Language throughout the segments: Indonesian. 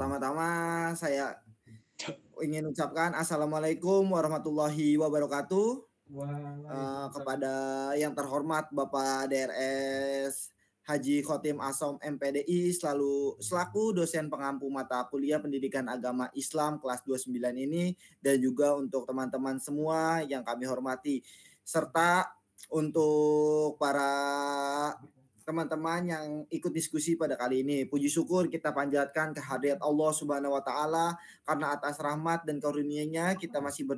Pertama-tama saya ingin ucapkan assalamualaikum warahmatullahi wabarakatuh kepada yang terhormat Bapak DRS Haji Khotim Asom MPDI selaku dosen pengampu mata kuliah Pendidikan Agama Islam kelas 29 ini, dan juga untuk teman-teman semua yang kami hormati, serta untuk para teman-teman yang ikut diskusi pada kali ini. Puji syukur kita panjatkan kehadirat Allah Subhanahu wa taala, karena atas rahmat dan karunia-Nya kita masih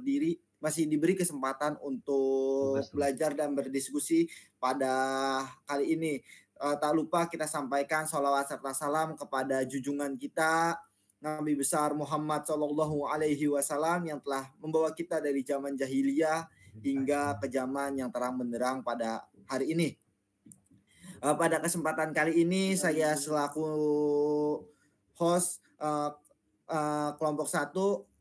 diberi kesempatan untuk belajar dan berdiskusi pada kali ini. Tak lupa kita sampaikan sholawat serta salam kepada junjungan kita Nabi besar Muhammad Shallallahu Alaihi Wasallam yang telah membawa kita dari zaman jahiliyah hingga ke zaman yang terang benderang pada hari ini. Pada kesempatan kali ini saya selaku host kelompok 1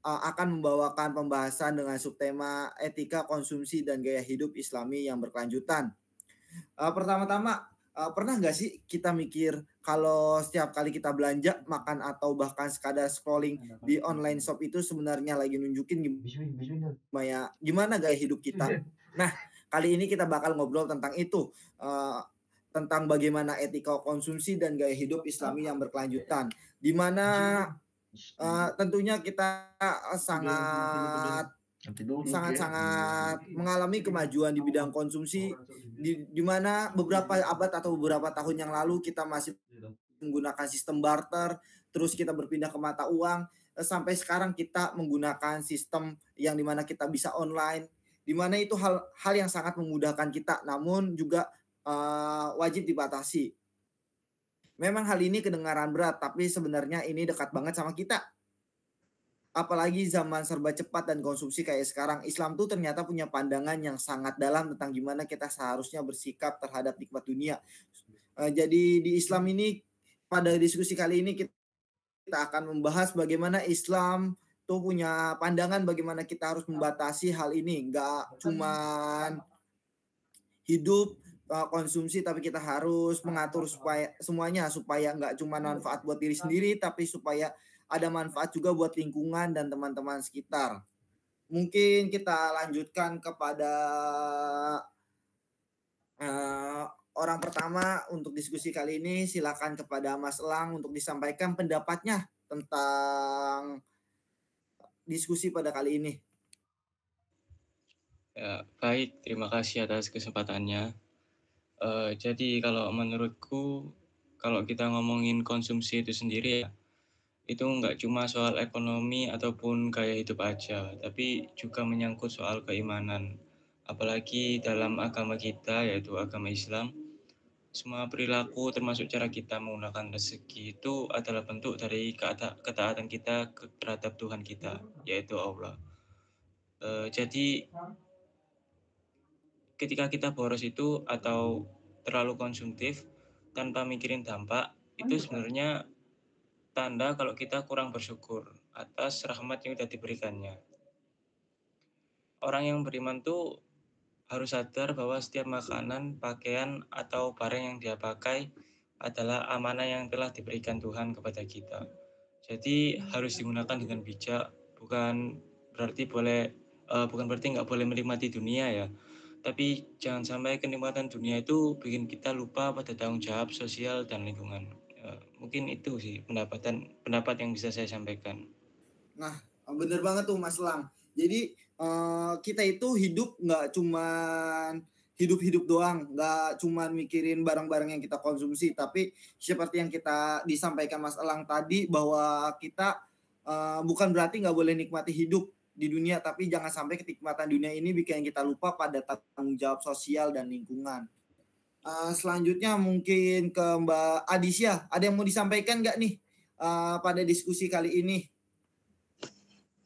akan membawakan pembahasan dengan subtema etika konsumsi dan gaya hidup Islami yang berkelanjutan. Pertama-tama, pernah nggak sih kita mikir kalau setiap kali kita belanja, makan, atau bahkan sekadar scrolling di online shop itu sebenarnya lagi nunjukin gimana gaya hidup kita? Nah, kali ini kita bakal ngobrol tentang itu, tentang bagaimana etika konsumsi dan gaya hidup Islami yang berkelanjutan, di mana tentunya kita sangat mengalami kemajuan di bidang konsumsi, di mana beberapa abad atau beberapa tahun yang lalu kita masih menggunakan sistem barter, terus kita berpindah ke mata uang, sampai sekarang kita menggunakan sistem yang dimana kita bisa online, dimana itu hal yang sangat memudahkan kita, namun juga wajib dibatasi. Memang hal ini kedengaran berat, tapi sebenarnya ini dekat banget sama kita. Apalagi zaman serba cepat dan konsumsi kayak sekarang, Islam tuh ternyata punya pandangan yang sangat dalam tentang gimana kita seharusnya bersikap terhadap nikmat dunia. Jadi di Islam ini, pada diskusi kali ini kita akan membahas bagaimana Islam tuh punya pandangan bagaimana kita harus membatasi hal ini. Nggak cuman hidup konsumsi, tapi kita harus mengatur supaya semuanya, supaya nggak cuma manfaat buat diri sendiri, tapi supaya ada manfaat juga buat lingkungan dan teman-teman sekitar. Mungkin kita lanjutkan kepada orang pertama untuk diskusi kali ini. Silakan kepada Mas Elang untuk disampaikan pendapatnya tentang diskusi pada kali ini. Ya, baik, terima kasih atas kesempatannya. Jadi kalau menurutku, kalau kita ngomongin konsumsi itu sendiri ya, itu nggak cuma soal ekonomi ataupun gaya hidup aja, tapi juga menyangkut soal keimanan. Apalagi dalam agama kita, yaitu agama Islam, semua perilaku termasuk cara kita menggunakan rezeki itu adalah bentuk dari ketaatan kita terhadap Tuhan kita, yaitu Allah. Jadi ketika kita boros itu atau terlalu konsumtif tanpa mikirin dampak, itu sebenarnya tanda kalau kita kurang bersyukur atas rahmat yang sudah diberikannya. Orang yang beriman tuh harus sadar bahwa setiap makanan, pakaian, atau barang yang dia pakai adalah amanah yang telah diberikan Tuhan kepada kita. Jadi harus digunakan dengan bijak, bukan berarti nggak boleh menikmati dunia ya. Tapi jangan sampai kenikmatan dunia itu bikin kita lupa pada tanggung jawab sosial dan lingkungan. Mungkin itu sih pendapat yang bisa saya sampaikan. Nah, bener banget tuh Mas Lang. Jadi kita itu hidup nggak cuman hidup-hidup doang, nggak cuman mikirin barang-barang yang kita konsumsi, tapi seperti yang kita disampaikan Mas Elang tadi, bahwa kita bukan berarti nggak boleh nikmati hidup di dunia, tapi jangan sampai kenikmatan dunia ini bikin kita lupa pada tanggung jawab sosial dan lingkungan. Selanjutnya mungkin ke Mbak Adisya, ada yang mau disampaikan nggak nih pada diskusi kali ini?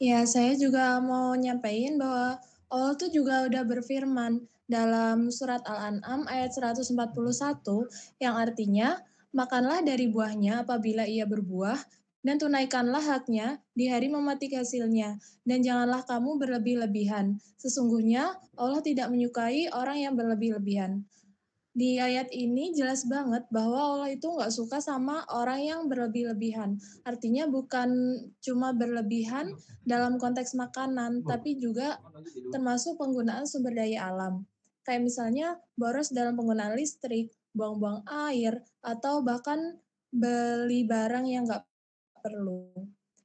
Ya, saya juga mau nyampein bahwa Allah tuh juga udah berfirman dalam surat Al-An'am ayat 141 yang artinya, makanlah dari buahnya apabila ia berbuah, dan tunaikanlah haknya di hari memetik hasilnya, dan janganlah kamu berlebih-lebihan. Sesungguhnya Allah tidak menyukai orang yang berlebih-lebihan. Di ayat ini jelas banget bahwa Allah itu nggak suka sama orang yang berlebih-lebihan. Artinya bukan cuma berlebihan dalam konteks makanan, tapi juga termasuk penggunaan sumber daya alam. Kayak misalnya boros dalam penggunaan listrik, buang-buang air, atau bahkan beli barang yang nggak perlu.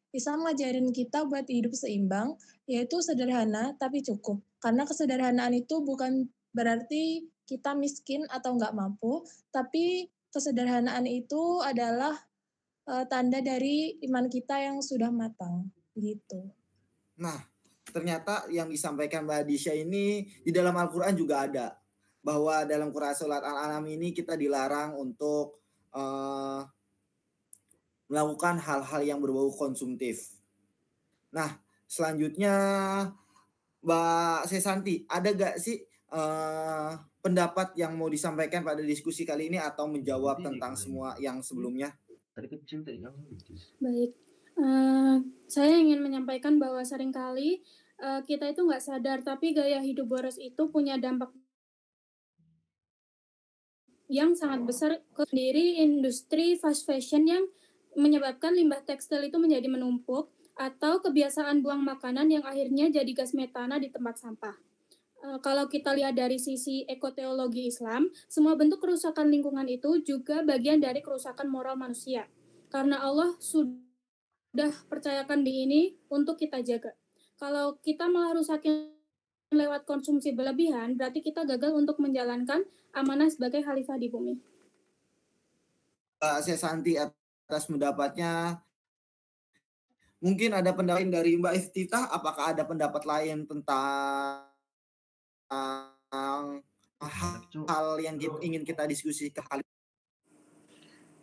Islam ngajarin kita buat hidup seimbang, yaitu sederhana tapi cukup. Karena kesederhanaan itu bukan berarti kita miskin atau nggak mampu, tapi kesederhanaan itu adalah tanda dari iman kita yang sudah matang, gitu. Nah, ternyata yang disampaikan Mbak Adisha ini di dalam Al-Quran juga ada. Bahwa dalam Quran Surat Al-An'am ini kita dilarang untuk melakukan hal-hal yang berbau konsumtif. Nah, selanjutnya Mbak Sesanti, ada gak sih pendapat yang mau disampaikan pada diskusi kali ini atau menjawab tentang semua yang sebelumnya? Baik, saya ingin menyampaikan bahwa seringkali kita itu nggak sadar, tapi gaya hidup boros itu punya dampak yang sangat besar ke sendiri industri fast fashion yang menyebabkan limbah tekstil itu menjadi menumpuk, atau kebiasaan buang makanan yang akhirnya jadi gas metana di tempat sampah. Kalau kita lihat dari sisi ekoteologi Islam, semua bentuk kerusakan lingkungan itu juga bagian dari kerusakan moral manusia. Karena Allah sudah percayakan di ini untuk kita jaga. Kalau kita malah rusakin lewat konsumsi berlebihan, berarti kita gagal untuk menjalankan amanah sebagai khalifah di bumi. Saya Santi atas pendapatnya. Mungkin ada pendapat dari Mbak Iftitah, apakah ada pendapat lain tentang hal yang ingin kita diskusikan?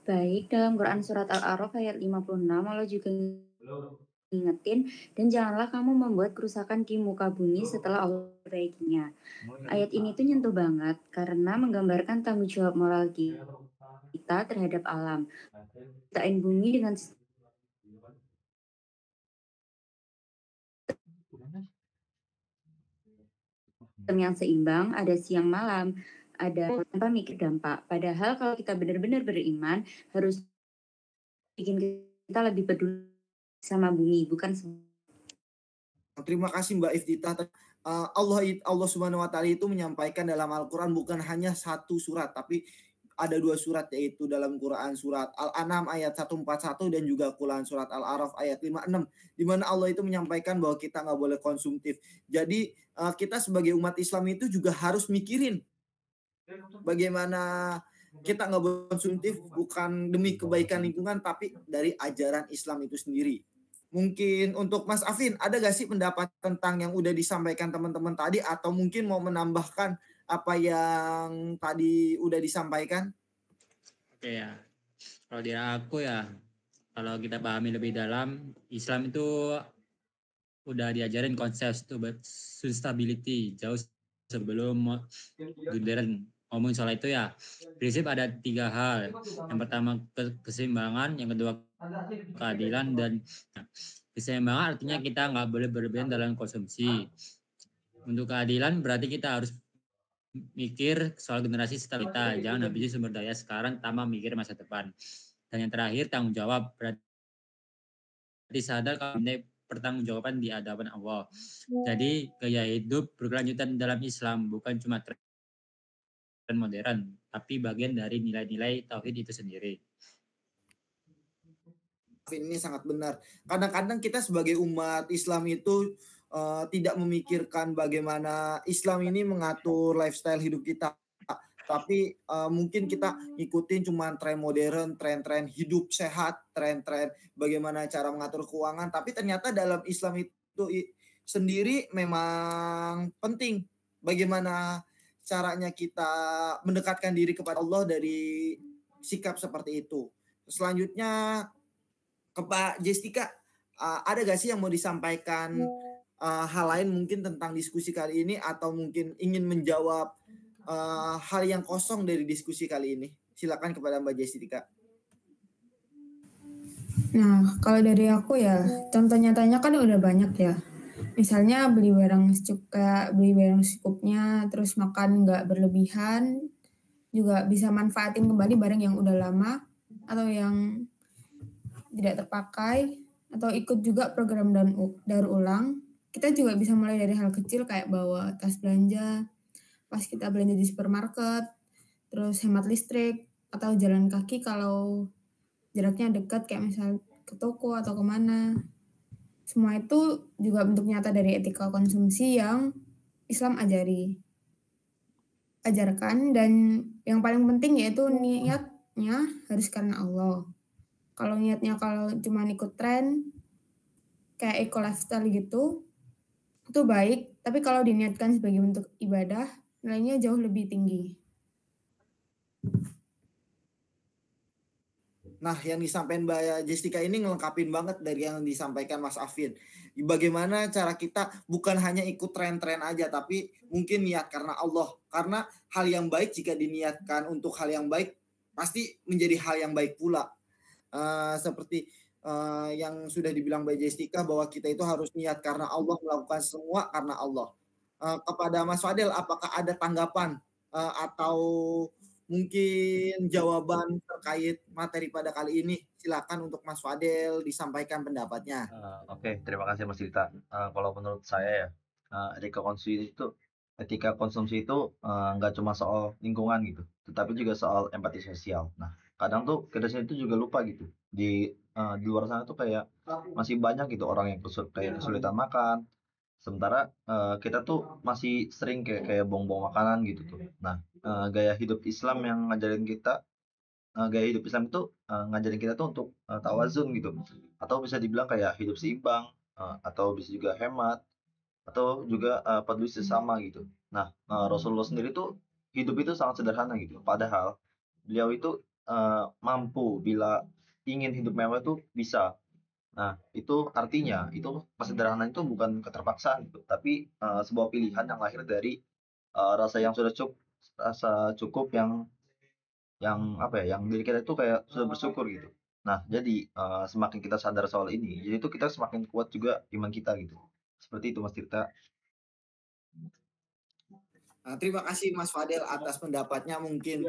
Baik, dalam Quran Surat Al-A'raf ayat 56, Allah juga ingetin, dan janganlah kamu membuat kerusakan di muka bumi setelah Allah perbaikinya. Ayat ini tuh nyentuh banget karena menggambarkan tanggung jawab moral kita terhadap alam. Ciptain bumi dengan sistem yang seimbang, ada siang malam, ada tanpa mikir dampak. Padahal kalau kita benar-benar beriman, harus bikin kita lebih peduli sama bumi, bukan. Terima kasih Mbak Iftitah. Allah Subhanahu wa Ta'ala itu menyampaikan dalam Al-Quran bukan hanya satu surat, tapi ada dua surat, yaitu dalam Quran surat Al-An'am ayat 141 dan juga Quran surat Al-A'raf ayat 56, di mana Allah itu menyampaikan bahwa kita nggak boleh konsumtif. Jadi kita sebagai umat Islam itu juga harus mikirin bagaimana kita nggak boleh konsumtif, bukan demi kebaikan lingkungan, tapi dari ajaran Islam itu sendiri. Mungkin untuk Mas Afin, ada gak sih pendapat tentang yang udah disampaikan teman-teman tadi, atau mungkin mau menambahkan apa yang tadi udah disampaikan? Oke ya, kalau dari aku ya, kalau kita pahami lebih dalam, Islam itu udah diajarin konsep sustainability jauh sebelum modern. Ngomongin soal itu ya, prinsip ada 3 hal. Yang pertama keseimbangan, yang kedua keadilan, dan keseimbangan artinya kita nggak boleh berlebihan dalam konsumsi. Untuk keadilan berarti kita harus mikir soal generasi setelah kita, jangan habisi sumber daya sekarang tanpa mikir masa depan. Dan yang terakhir tanggung jawab, berarti sadar kalau ini pertanggungjawaban di hadapan Allah. Jadi gaya hidup berkelanjutan dalam Islam bukan cuma tren modern, tapi bagian dari nilai-nilai tauhid itu sendiri. Ini sangat benar. Kadang-kadang kita sebagai umat Islam itu tidak memikirkan bagaimana Islam ini mengatur lifestyle hidup kita, tapi mungkin kita ngikutin cuma tren modern, tren-tren hidup sehat, tren-tren bagaimana cara mengatur keuangan, tapi ternyata dalam Islam itu sendiri memang penting bagaimana caranya kita mendekatkan diri kepada Allah dari sikap seperti itu. Selanjutnya ke Pak Jessica, ada gak sih yang mau disampaikan hal lain mungkin tentang diskusi kali ini, atau mungkin ingin menjawab hal yang kosong dari diskusi kali ini? Silakan kepada Mbak Jessica. Nah, kalau dari aku ya, contoh nyatanya kan udah banyak ya. Misalnya beli barang secukupnya, terus makan nggak berlebihan, juga bisa manfaatin kembali barang yang udah lama atau yang tidak terpakai, atau ikut juga program daur ulang. Kita juga bisa mulai dari hal kecil kayak bawa tas belanja pas kita belanja di supermarket, terus hemat listrik, atau jalan kaki kalau jaraknya dekat kayak misal ke toko atau kemana. Semua itu juga bentuk nyata dari etika konsumsi yang Islam ajarkan, dan yang paling penting yaitu niatnya harus karena Allah. Kalau niatnya kalau cuma ikut tren kayak eco lifestyle gitu, itu baik, tapi kalau diniatkan sebagai bentuk ibadah, nilainya jauh lebih tinggi. Nah, yang disampaikan Mbak Jessica ini ngelengkapin banget dari yang disampaikan Mas Afin. Bagaimana cara kita bukan hanya ikut tren-tren aja, tapi mungkin niat karena Allah. Karena hal yang baik jika diniatkan untuk hal yang baik, pasti menjadi hal yang baik pula. Seperti yang sudah dibilang Mbak Jessica, bahwa kita itu harus niat karena Allah, melakukan semua karena Allah. Kepada Mas Fadel, apakah ada tanggapan atau mungkin jawaban terkait materi pada kali ini? Silakan untuk Mas Fadel disampaikan pendapatnya. Oke, terima kasih Mas Dita. Kalau menurut saya ya, etika konsumsi itu nggak cuma soal lingkungan gitu, tetapi juga soal empati sosial. Nah, kadang tuh kita sendiri tuh juga lupa gitu. Di luar sana tuh kayak masih banyak gitu orang yang kayak kesulitan makan. Sementara kita tuh masih sering kayak buang-buang makanan gitu tuh. Nah, gaya hidup Islam itu ngajarin kita tuh untuk tawazun gitu, atau bisa dibilang kayak hidup seimbang, atau bisa juga hemat, atau juga peduli sesama gitu. Nah, Rasulullah sendiri tuh hidup itu sangat sederhana gitu. Padahal beliau itu mampu bila ingin hidup mewah itu bisa. Nah, itu artinya itu kesederhanaan itu bukan keterpaksaan gitu, tapi sebuah pilihan yang lahir dari rasa cukup yang apa ya, yang diri kita itu kayak sudah bersyukur gitu. Nah, jadi semakin kita sadar soal ini, jadi itu kita semakin kuat juga iman kita gitu. Seperti itu Mas Tirta. Terima kasih Mas Fadel atas pendapatnya. Mungkin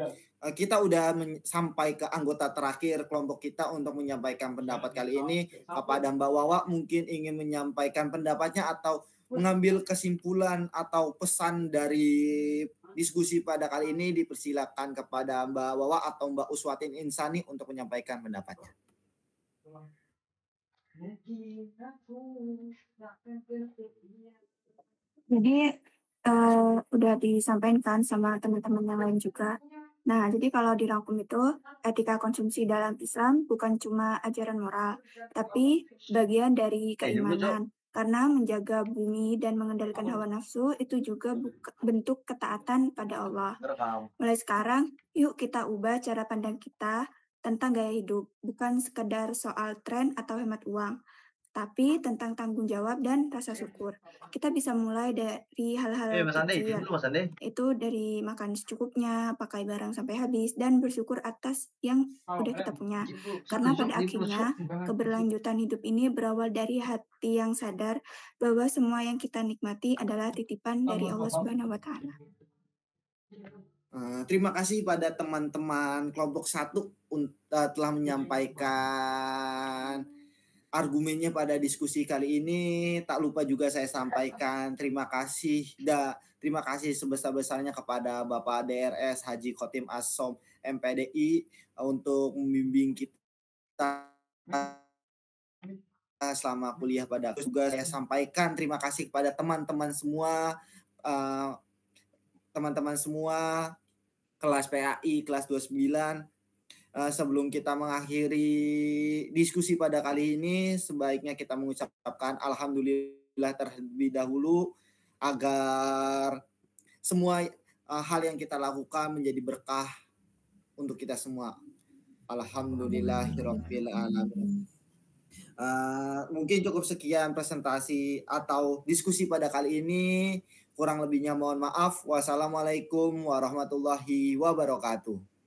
kita udah sampai ke anggota terakhir kelompok kita untuk menyampaikan pendapat kali ini. Kepada Mbak Wawa mungkin ingin menyampaikan pendapatnya atau mengambil kesimpulan atau pesan dari diskusi pada kali ini, dipersilakan kepada Mbak Wawa atau Mbak Uswatin Insani untuk menyampaikan pendapatnya. Jadi udah disampaikan sama teman-teman yang lain juga. Nah, jadi kalau dirangkum itu, etika konsumsi dalam Islam bukan cuma ajaran moral, tapi bagian dari keimanan. Karena menjaga bumi dan mengendalikan hawa nafsu itu juga bentuk ketaatan pada Allah. Mulai sekarang, yuk kita ubah cara pandang kita tentang gaya hidup, bukan sekedar soal tren atau hemat uang, tapi tentang tanggung jawab dan rasa syukur. Kita bisa mulai dari hal-hal kecil, itu dari makan secukupnya, pakai barang sampai habis, dan bersyukur atas yang udah kita punya. Karena pada akhirnya, keberlanjutan hidup ini berawal dari hati yang sadar bahwa semua yang kita nikmati adalah titipan dari Allah Subhanahu wa Ta'ala. Terima kasih pada teman-teman kelompok 1 telah menyampaikan argumennya pada diskusi kali ini. Tak lupa juga saya sampaikan terima kasih sebesar-besarnya kepada Bapak DRS Haji Khotim As-Som MPDI untuk membimbing kita selama kuliah pada juga. Saya sampaikan terima kasih kepada teman-teman semua kelas PAI kelas 29. Sebelum kita mengakhiri diskusi pada kali ini, sebaiknya kita mengucapkan alhamdulillah terlebih dahulu agar semua hal yang kita lakukan menjadi berkah untuk kita semua. Alhamdulillahirabbil alamin. Mungkin cukup sekian presentasi atau diskusi pada kali ini. Kurang lebihnya mohon maaf. Wassalamualaikum warahmatullahi wabarakatuh.